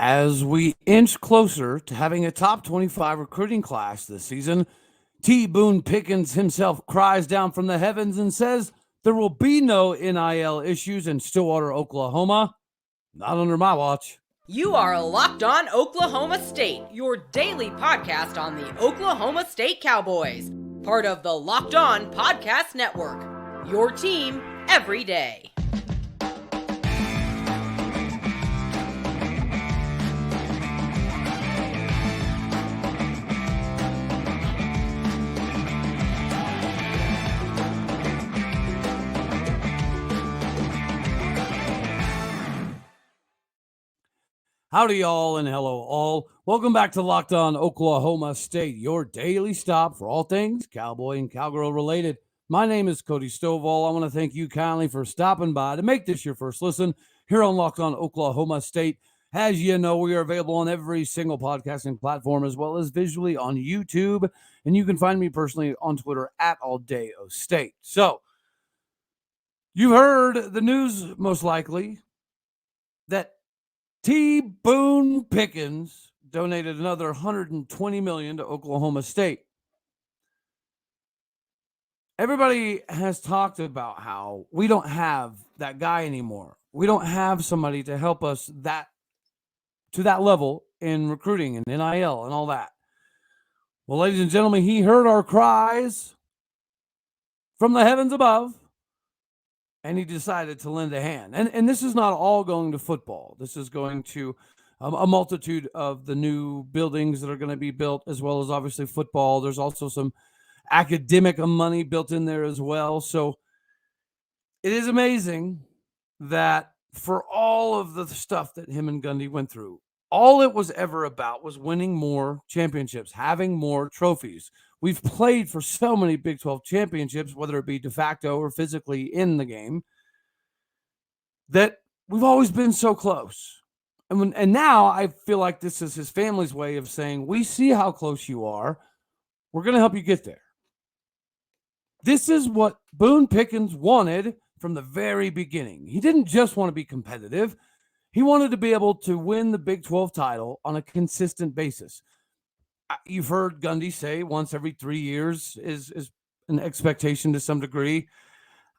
As we inch closer to having a top 25 recruiting class this season, T. Boone Pickens himself cries down from the heavens and says there will be no NIL issues in Stillwater, Oklahoma. Not under my watch. You are Locked On Oklahoma State, your daily podcast on the Oklahoma State Cowboys, part of the Locked On Podcast Network, your team every day. Howdy, y'all, and hello, all. Welcome back to Locked On Oklahoma State, your daily stop for all things cowboy and cowgirl related. My name is Cody Stovall. I want to thank you kindly for stopping by to make this your first listen here on Locked On Oklahoma State. As you know, we are available on every single podcasting platform as well as visually on YouTube. And you can find me personally on Twitter at AllDayOState. So, you've heard the news most likely that T. Boone Pickens donated another $120 million to Oklahoma State. Everybody has talked about how we don't have that guy anymore. We don't have somebody to help us to that level in recruiting and NIL and all that. Well, ladies and gentlemen, he heard our cries from the heavens above, and he decided to lend a hand. And this is not all going to football. This is going to a multitude of the new buildings that are going to be built, as well as obviously football. There's also some academic money built in there as well. So it is amazing that for all of the stuff that him and Gundy went through, all it was ever about was winning more championships, having more trophies. We've played for so many Big 12 championships, whether it be de facto or physically in the game, that we've always been so close. And now I feel like this is his family's way of saying, we see how close you are. We're going to help you get there. This is what Boone Pickens wanted from the very beginning. He didn't just want to be competitive. He wanted to be able to win the Big 12 title on a consistent basis. You've heard Gundy say once every 3 years is an expectation to some degree.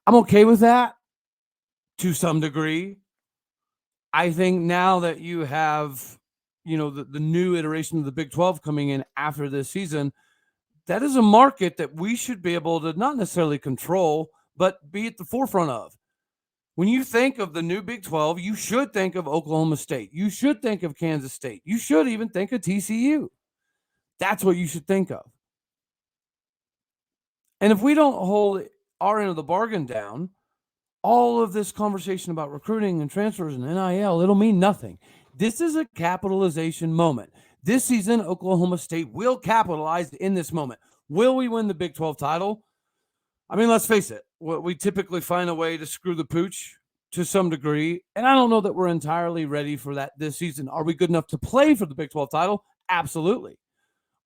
I'm okay with that to some degree. I think now that you have, the new iteration of the Big 12 coming in after this season, that is a market that we should be able to not necessarily control, but be at the forefront of. When you think of the new Big 12, you should think of Oklahoma State. You should think of Kansas State. You should even think of TCU. That's what you should think of. And if we don't hold our end of the bargain down, all of this conversation about recruiting and transfers and NIL, it'll mean nothing. This is a capitalization moment. This season, Oklahoma State will capitalize in this moment. Will we win the Big 12 title? I mean, let's face it. We typically find a way to screw the pooch to some degree, and I don't know that we're entirely ready for that this season. Are we good enough to play for the Big 12 title? Absolutely.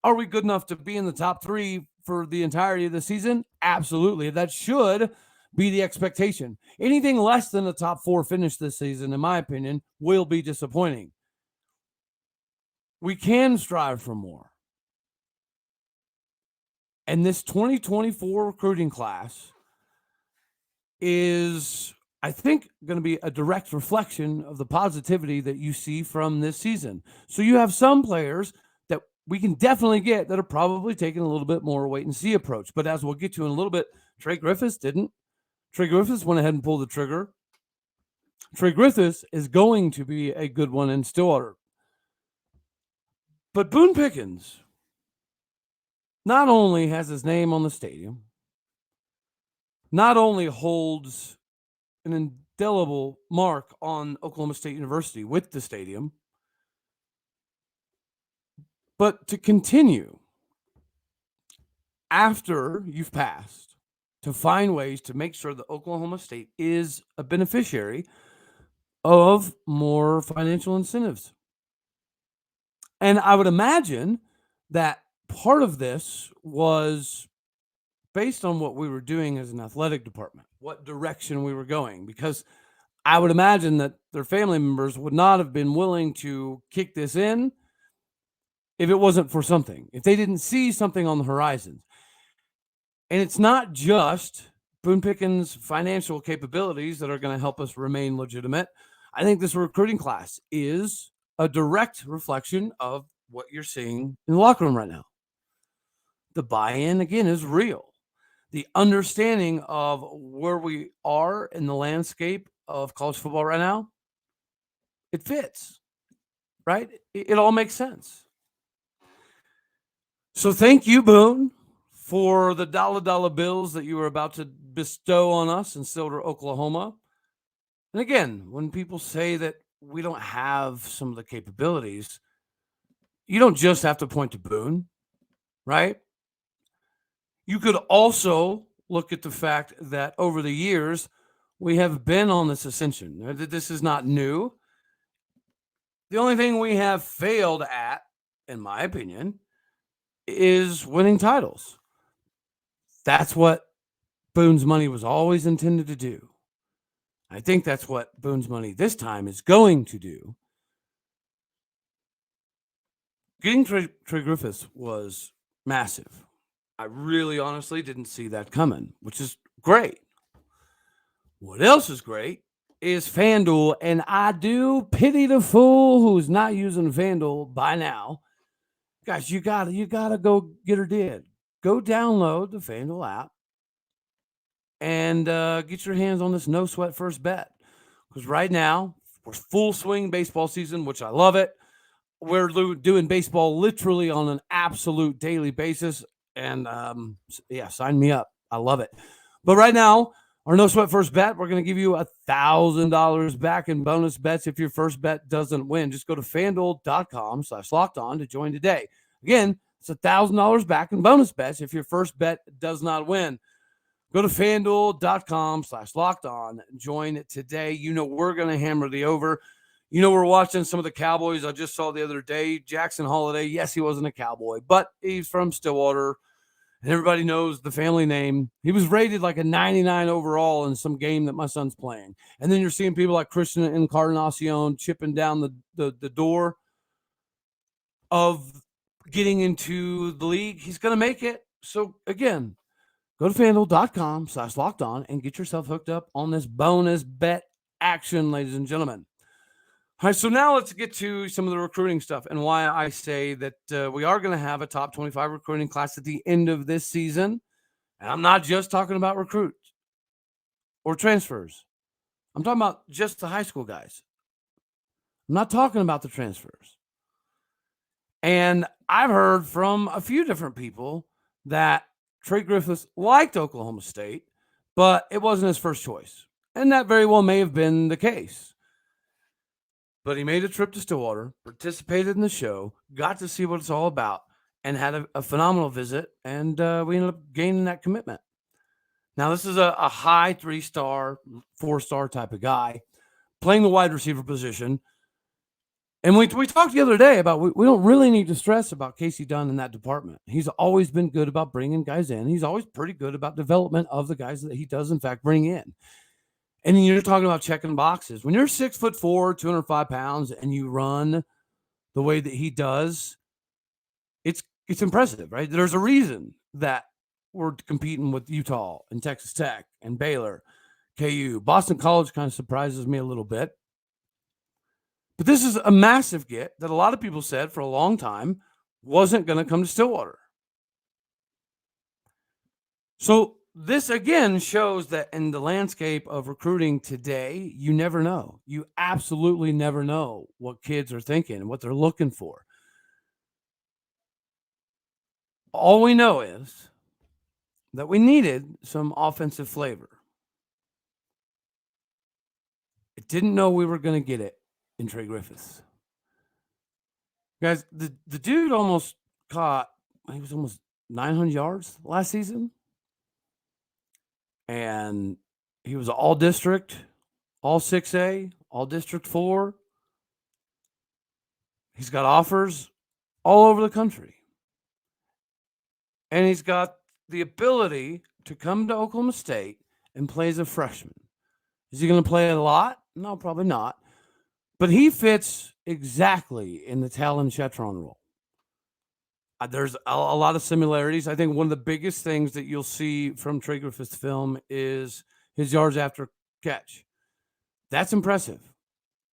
Are we good enough to be in the top three for the entirety of the season? Absolutely. That should be the expectation. Anything less than a top four finish this season, in my opinion, will be disappointing. We can strive for more. And this 2024 recruiting class is, I think, going to be a direct reflection of the positivity that you see from this season. So you have some players that we can definitely get that are probably taking a little bit more wait and see approach. But as we'll get to in a little bit, Trey Griffiths didn't. Trey Griffiths went ahead and pulled the trigger. Trey Griffiths is going to be a good one in Stillwater. But Boone Pickens not only has his name on the stadium, not only holds an indelible mark on Oklahoma State University with the stadium, but to continue after you've passed to find ways to make sure that Oklahoma State is a beneficiary of more financial incentives. And I would imagine that part of this was based on what we were doing as an athletic department, what direction we were going, because I would imagine that their family members would not have been willing to kick this in if it wasn't for something, if they didn't see something on the horizon. And it's not just Boone Pickens' financial capabilities that are going to help us remain legitimate. I think this recruiting class is a direct reflection of what you're seeing in the locker room right now. The buy-in, again, is real. The understanding of where we are in the landscape of college football right now, it fits, right? It all makes sense. So thank you, Boone, for the dollar bills that you were about to bestow on us in Stillwater, Oklahoma. And again, when people say that we don't have some of the capabilities, you don't just have to point to Boone, right? You could also look at the fact that over the years, we have been on this ascension. This is not new. The only thing we have failed at, in my opinion, is winning titles. That's what Boone's money was always intended to do. I think that's what Boone's money this time is going to do. Getting Trey Griffiths was massive. I really honestly didn't see that coming, which is great. What else is great is FanDuel, and I do pity the fool who's not using FanDuel by now. Guys, you gotta go get her did. Go download the FanDuel app and get your hands on this no sweat first bet. Because right now, we're full swing baseball season, which I love it. We're doing baseball literally on an absolute daily basis. And yeah, sign me up. I love it. But right now, our no sweat first bet, we're going to give you $1,000 back in bonus bets if your first bet doesn't win. Just go to FanDuel.com/lockedon to join today. Again, it's $1,000 back in bonus bets if your first bet does not win. Go to FanDuel.com/lockedon. Join today. You know we're going to hammer the over. You know we're watching some of the Cowboys. I just saw the other day, Jackson Holiday. Yes, he wasn't a Cowboy, but he's from Stillwater. And everybody knows the family name. He was rated like a 99 overall in some game that my son's playing. And then you're seeing people like Christian Encarnacion chipping down the door of getting into the league. He's going to make it. So, again, go to FanDuel.com/lockedon and get yourself hooked up on this bonus bet action, ladies and gentlemen. All right, so now let's get to some of the recruiting stuff and why I say that we are going to have a top 25 recruiting class at the end of this season. And I'm not just talking about recruits or transfers. I'm talking about just the high school guys. I'm not talking about the transfers. And I've heard from a few different people that Trey Griffiths liked Oklahoma State, but it wasn't his first choice. And that very well may have been the case. But he made a trip to Stillwater, participated in the show, got to see what it's all about, and had a phenomenal visit, and we ended up gaining that commitment. Now, this is a high 3-star, 4-star type of guy, playing the wide receiver position. And we talked the other day about we don't really need to stress about Casey Dunn in that department. He's always been good about bringing guys in. He's always pretty good about development of the guys that he does, in fact, bring in. And then you're talking about checking boxes. When you're 6'4", 205 pounds, and you run the way that he does, it's impressive, right? There's a reason that we're competing with Utah and Texas Tech and Baylor, KU. Boston College kind of surprises me a little bit. But this is a massive get that a lot of people said for a long time wasn't going to come to Stillwater. So this, again, shows that in the landscape of recruiting today, you never know. You absolutely never know what kids are thinking and what they're looking for. All we know is that we needed some offensive flavor. I didn't know we were going to get it in Trey Griffiths. Guys, the dude almost caught, he was almost 900 yards last season. And he was all district, all 6A, all district 4. He's got offers all over the country. And he's got the ability to come to Oklahoma State and play as a freshman. Is he going to play a lot? No, probably not. But he fits exactly in the Talon Chetron role. There's a lot of similarities. I think one of the biggest things that you'll see from Trey Griffiths' film is his yards after catch. That's impressive,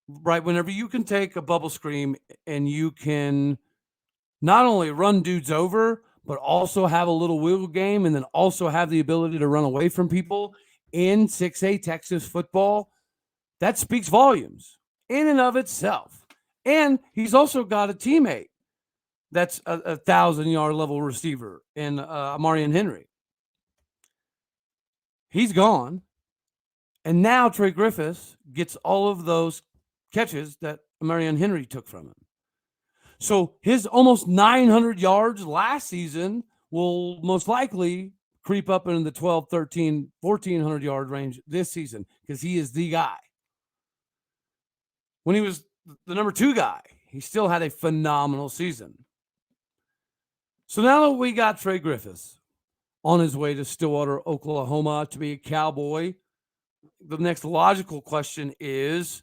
right? Whenever you can take a bubble screen and you can not only run dudes over, but also have a little wiggle game and then also have the ability to run away from people in 6A Texas football, that speaks volumes in and of itself. And he's also got a teammate that's a 1,000-yard level receiver in Amarian Henry. He's gone. And now Trey Griffiths gets all of those catches that Amarian Henry took from him. So his almost 900 yards last season will most likely creep up into the 12, 13, 1,400 yard range this season because he is the guy. When he was the number 2 guy, he still had a phenomenal season. So now that we got Trey Griffiths on his way to Stillwater, Oklahoma to be a Cowboy, the next logical question is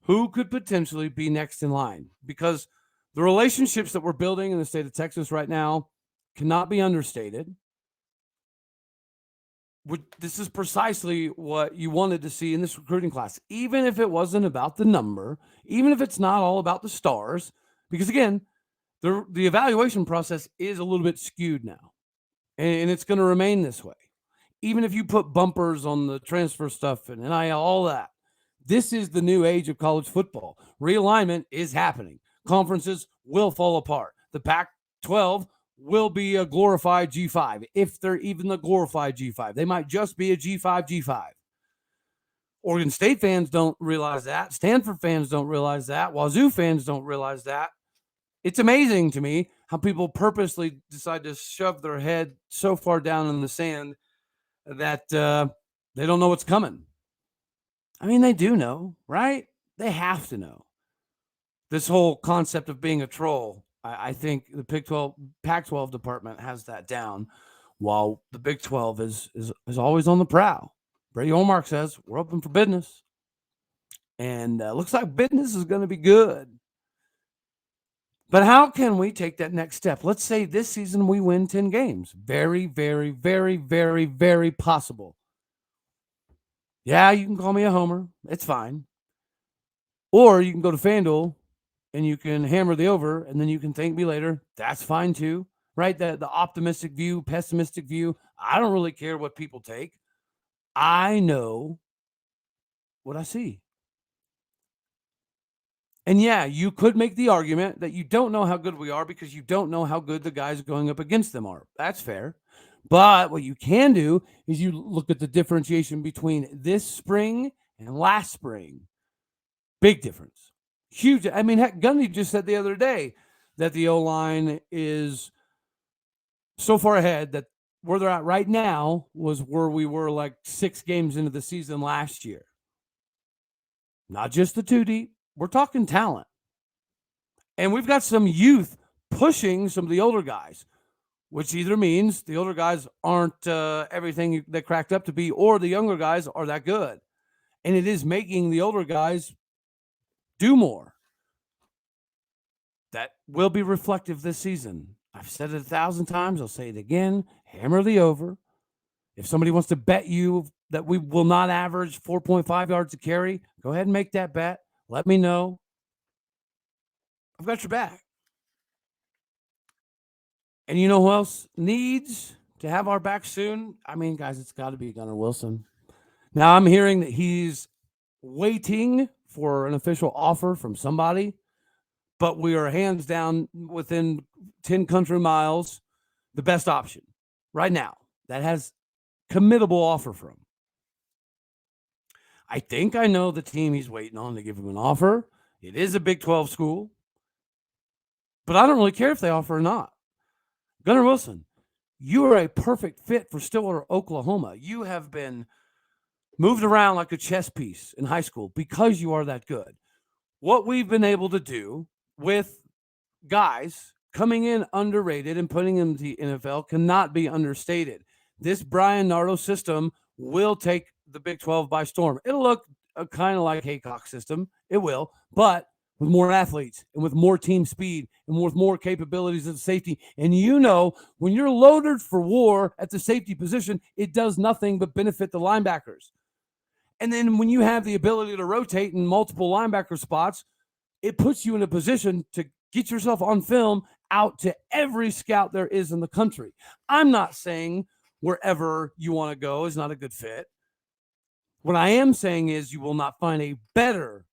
who could potentially be next in line? Because the relationships that we're building in the state of Texas right now cannot be understated. This is precisely what you wanted to see in this recruiting class, even if it wasn't about the number, even if it's not all about the stars, because again, the evaluation process is a little bit skewed now, and it's going to remain this way. Even if you put bumpers on the transfer stuff and NIL, all that, this is the new age of college football. Realignment is happening. Conferences will fall apart. The Pac-12 will be a glorified G5, if they're even a glorified G5. They might just be a G5, G5. Oregon State fans don't realize that. Stanford fans don't realize that. Wazoo fans don't realize that. It's amazing to me how people purposely decide to shove their head so far down in the sand that they don't know what's coming. I mean, they do know, right? They have to know. This whole concept of being a troll, I think the Pac-12 department has that down, while the Big 12 is always on the prowl. Brady Olmark says, we're open for business. And looks like business is going to be good. But how can we take that next step? Let's say this season we win 10 games. Very, very, very, very, very possible. Yeah, you can call me a homer. It's fine. Or you can go to FanDuel and you can hammer the over, and then you can thank me later. That's fine too, right? The optimistic view, pessimistic view. I don't really care what people take. I know what I see. And yeah, you could make the argument that you don't know how good we are because you don't know how good the guys going up against them are. That's fair. But what you can do is you look at the differentiation between this spring and last spring. Big difference. Huge. I mean, heck, Gundy just said the other day that the O-line is so far ahead that where they're at right now was where we were like 6 games into the season last year. Not just the 2 deep. We're talking talent. And we've got some youth pushing some of the older guys, which either means the older guys aren't everything they cracked up to be, or the younger guys are that good. And it is making the older guys do more. That will be reflective this season. I've said it 1,000 times. I'll say it again. Hammer the over. If somebody wants to bet you that we will not average 4.5 yards a carry, go ahead and make that bet. Let me know. I've got your back. And you know who else needs to have our back soon? I mean, guys, it's got to be Gunnar Wilson. Now, I'm hearing that he's waiting for an official offer from somebody, but we are hands down within 10 country miles the best option right now that has committable offer from. I think I know the team he's waiting on to give him an offer. It is a Big 12 school, but I don't really care if they offer or not. Gunnar Wilson, you are a perfect fit for Stillwater, Oklahoma. You have been moved around like a chess piece in high school because you are that good. What we've been able to do with guys coming in underrated and putting them to the NFL cannot be understated. This Brian Nardo system will take the Big 12 by storm. It'll look kind of like Haycock's system. It will, but with more athletes and with more team speed and with more capabilities of safety. And when you're loaded for war at the safety position, it does nothing but benefit the linebackers. And then when you have the ability to rotate in multiple linebacker spots, it puts you in a position to get yourself on film out to every scout there is in the country. I'm not saying wherever you want to go is not a good fit. What I am saying is you will not find a better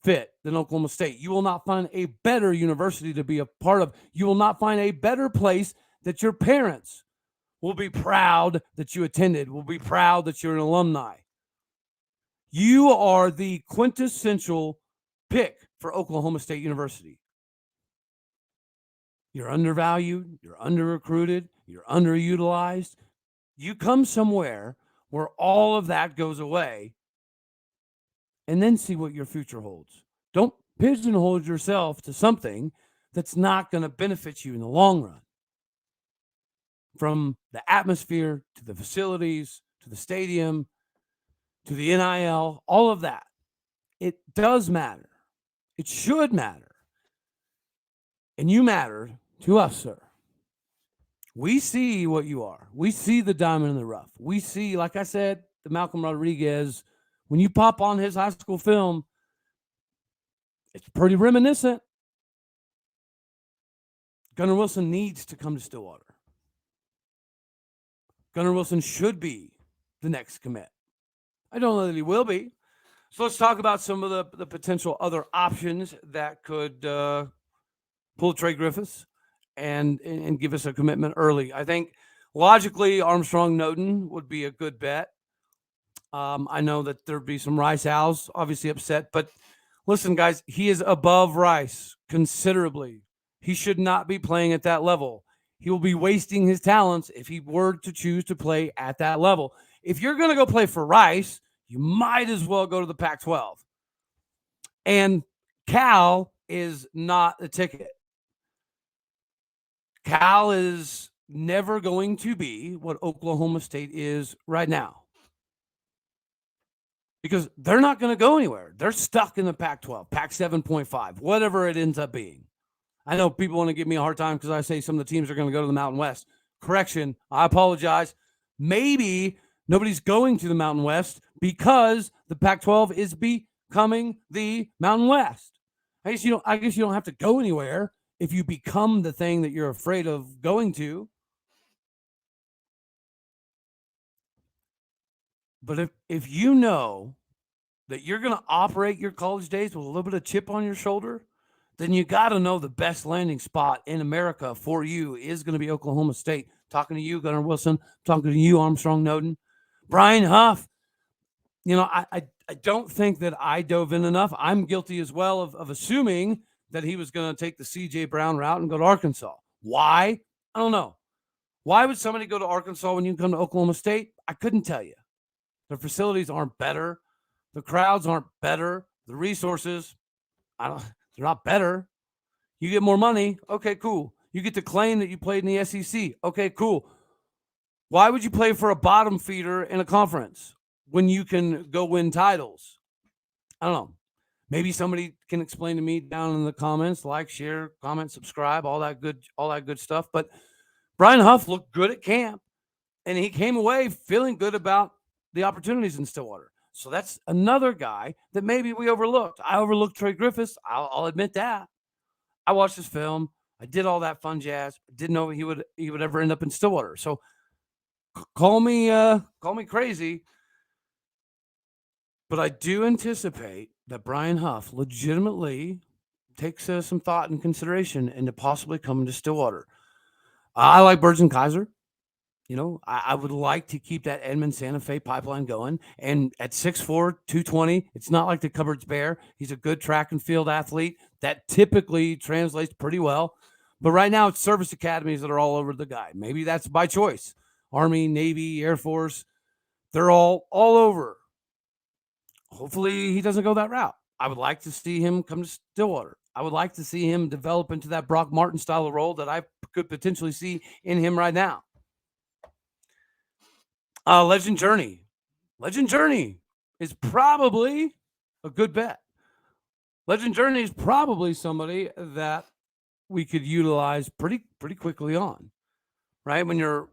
fit than Oklahoma State. You will not find a better university to be a part of. You will not find a better place that your parents will be proud that you attended, will be proud that you're an alumni. You are the quintessential pick for Oklahoma State University. You're undervalued, you're under-recruited, you're underutilized. You come somewhere where all of that goes away and then see what your future holds. Don't pigeonhole yourself to something that's not going to benefit you in the long run. From the atmosphere to the facilities to the stadium to the NIL, all of that. It does matter. It should matter. And you matter to us, sir. We see what you are. We see the diamond in the rough. We see, like I said, the Malcolm Rodriguez. When you pop on his high school film, it's pretty reminiscent. Gunnar Wilson needs to come to Stillwater. Gunnar Wilson should be the next commit. I don't know that he will be. So let's talk about some of the potential other options that could pull Trey Griffiths and give us a commitment early. I think logically Armstrong Noden would be a good bet. I know that there'd be some Rice Owls obviously upset, but listen, guys, he is above Rice considerably. He should not be playing at that level. He will be wasting his talents if he were to choose to play at that level. If you're going to go play for Rice, you might as well go to the Pac-12. And Cal is not the ticket. Cal is never going to be what Oklahoma State is right now. Because they're not going to go anywhere. They're stuck in the Pac-12, Pac 7.5, whatever it ends up being. I know people want to give me a hard time because I say some of the teams are going to go to the Mountain West. Correction, I apologize. Maybe nobody's going to the Mountain West because the Pac-12 is becoming the Mountain West. I guess you don't have to go anywhere if you become the thing that you're afraid of going to. But if you know that you're going to operate your college days with a little bit of chip on your shoulder, then you got to know the best landing spot in America for you is going to be Oklahoma State. Talking to you, Gunnar Wilson. Talking to you, Armstrong Noden. Brian Huff. I don't think that I dove in enough. I'm guilty as well of assuming that he was going to take the C.J. Brown route and go to Arkansas. Why? I don't know. Why would somebody go to Arkansas when you come to Oklahoma State? I couldn't tell you. The facilities aren't better. The crowds aren't better. The resources, they're not better. You get more money. Okay, cool. You get to claim that you played in the SEC. Okay, cool. Why would you play for a bottom feeder in a conference when you can go win titles? I don't know. Maybe somebody can explain to me down in the comments. Like, share, comment, subscribe, all that good stuff. But Brian Huff looked good at camp, and he came away feeling good about the opportunities in Stillwater. So that's another guy that maybe we overlooked. I overlooked Trey Griffiths. I'll admit that. I watched his film. I did all that fun jazz. Didn't know he would ever end up in Stillwater. So call me crazy, but I do anticipate that Brian Huff legitimately takes some thought and consideration into possibly coming to Stillwater. I like Birds and Kaiser. I would like to keep that Edmond Santa Fe pipeline going. And at 6'4", 220, it's not like the cupboard's bare. He's a good track and field athlete. That typically translates pretty well. But right now, it's service academies that are all over the guy. Maybe that's by choice. Army, Navy, Air Force, they're all over. Hopefully, he doesn't go that route. I would like to see him come to Stillwater. I would like to see him develop into that Brock Martin style of role that I could potentially see in him right now. Legend Journey. is probably a good bet. Legend Journey is probably somebody that we could utilize pretty quickly on, right? When you're,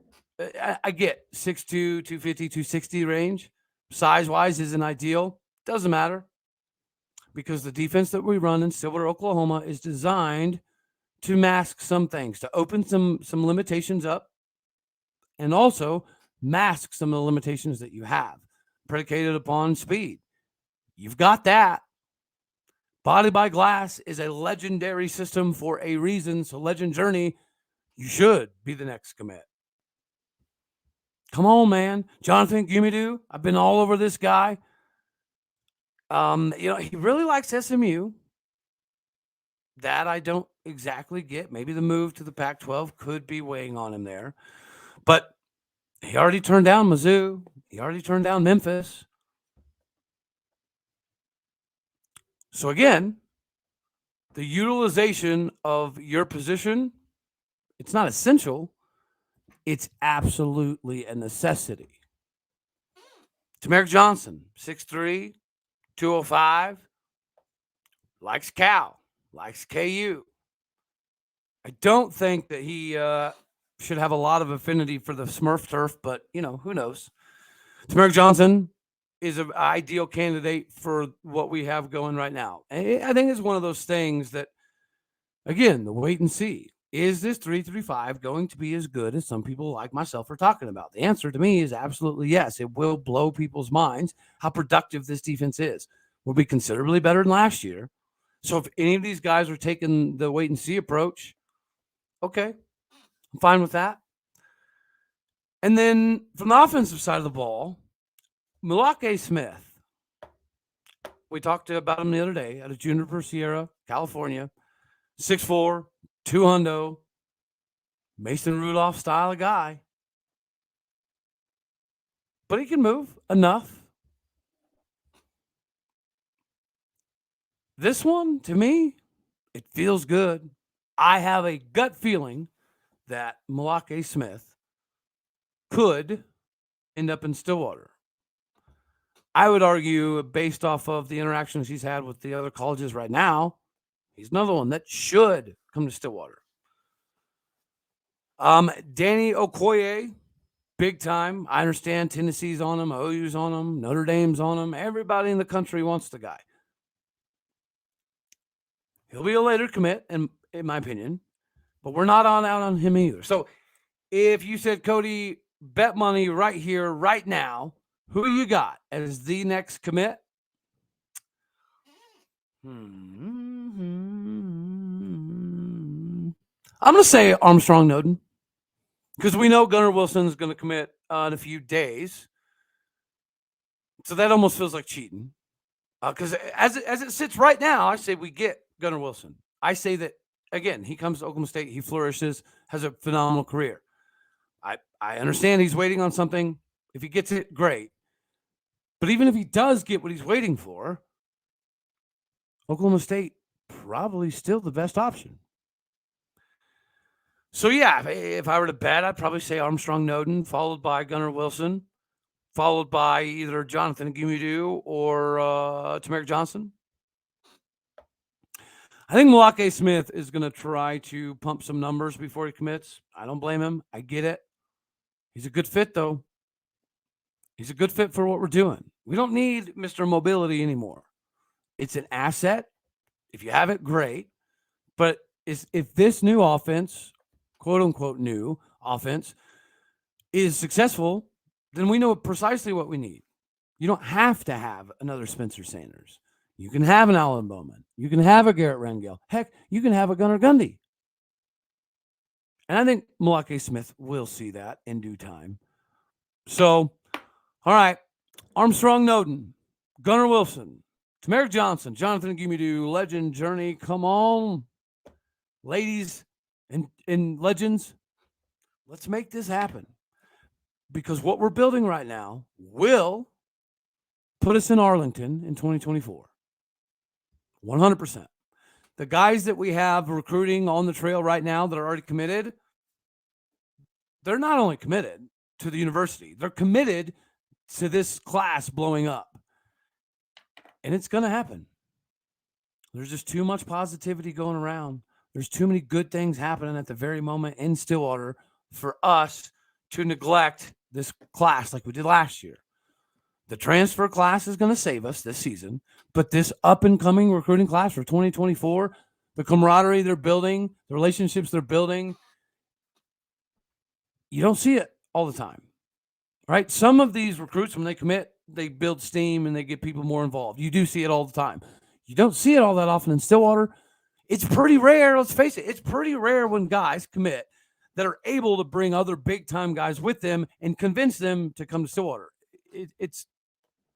I get 6'2", 250, 260 range. Size-wise isn't ideal. Doesn't matter because the defense that we run in Stillwater, Oklahoma is designed to mask some things, to open some limitations up, and also mask some of the limitations that you have predicated upon speed. You've got that. Body by Glass is a legendary system for a reason. So Legend Journey, you should be the next commit. Come on, man. Jonathan Gumidu, I've been all over this guy. He really likes SMU. That I don't exactly get. Maybe the move to the Pac-12 could be weighing on him there. But he already turned down Mizzou. He already turned down Memphis. So again, the utilization of your position, it's not essential. It's absolutely a necessity. Tamarick Johnson, 6'3", 205, likes Cal, likes KU. I don't think that he should have a lot of affinity for the Smurf turf, but, who knows? Tamarick Johnson is an ideal candidate for what we have going right now. I think it's one of those things that, again, the wait and see. Is this 335 going to be as good as some people like myself are talking about? The answer to me is absolutely yes. It will blow people's minds how productive this defense is. Will be considerably better than last year. So if any of these guys are taking the wait and see approach, okay, I'm fine with that. And then from the offensive side of the ball, Malachi Smith. We talked about him the other day out of Juniper Sierra, California. 6'4", 200, Mason Rudolph style of guy. But he can move enough. This one, to me, it feels good. I have a gut feeling that Malachi Smith could end up in Stillwater. I would argue, based off of the interactions he's had with the other colleges right now, he's another one that should come to Stillwater. Danny Okoye, big time. I understand Tennessee's on him, OU's on him, Notre Dame's on him. Everybody in the country wants the guy. He'll be a later commit, in my opinion, but we're not out on him either. So if you said, Cody, bet money right here, right now, who you got as the next commit? I'm going to say Armstrong Noden because we know Gunnar Wilson is going to commit in a few days. So that almost feels like cheating. Because as it sits right now, I say we get Gunnar Wilson. I say that, again, he comes to Oklahoma State, he flourishes, has a phenomenal career. I understand he's waiting on something. If he gets it, great. But even if he does get what he's waiting for, Oklahoma State probably still the best option. So, yeah, if I were to bet, I'd probably say Armstrong Noden, followed by Gunnar Wilson, followed by either Jonathan Gumidu or Tamarick Johnson. I think Malachi Smith is going to try to pump some numbers before he commits. I don't blame him. I get it. He's a good fit, though. He's a good fit for what we're doing. We don't need Mr. Mobility anymore. It's an asset. If you have it, great. But if this new offense, quote-unquote new offense, is successful, then we know precisely what we need. You don't have to have another Spencer Sanders. You can have an Alan Bowman. You can have a Garrett Rangel. Heck, you can have a Gunnar Gundy. And I think Malachi Smith will see that in due time. So, all right, Armstrong Noden, Gunnar Wilson, Tamarick Johnson, Jonathan Gumidu, Legend Journey. Come on, ladies and legends. Let's make this happen. Because what we're building right now will put us in Arlington in 2024. 100%. The guys that we have recruiting on the trail right now that are already committed, they're not only committed to the university, they're committed to this class blowing up. And it's going to happen. There's just too much positivity going around. There's too many good things happening at the very moment in Stillwater for us to neglect this class like we did last year. The transfer class is going to save us this season, but this up-and-coming recruiting class for 2024, the camaraderie they're building, the relationships they're building, you don't see it all the time, right? Some of these recruits, when they commit, they build steam and they get people more involved. You do see it all the time. You don't see it all that often in Stillwater. It's pretty rare. Let's face it. It's pretty rare when guys commit that are able to bring other big-time guys with them and convince them to come to Stillwater. It's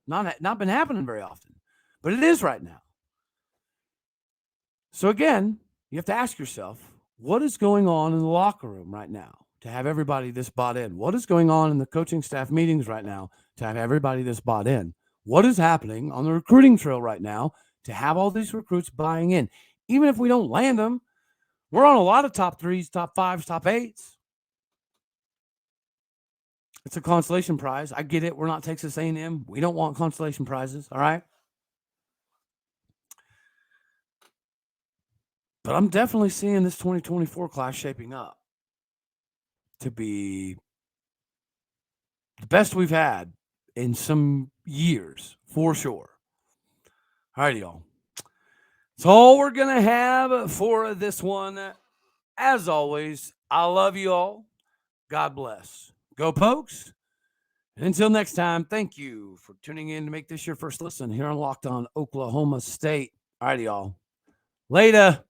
not been happening very often, but it is right now. So again, you have to ask yourself, what is going on in the locker room right now to have everybody this bought in? What is going on in the coaching staff meetings right now to have everybody this bought in? What is happening on the recruiting trail right now to have all these recruits buying in? Even if we don't land them, we're on a lot of top 3s, top 5s, top 8s. It's a consolation prize. I get it. We're not Texas A&M. We don't want consolation prizes, all right? But I'm definitely seeing this 2024 class shaping up to be the best we've had in some years, for sure. All right, y'all. That's all we're going to have for this one. As always, I love you all. God bless. Go Pokes. And until next time, thank you for tuning in to make this your first listen here on Locked On Oklahoma State. All right, y'all. Later.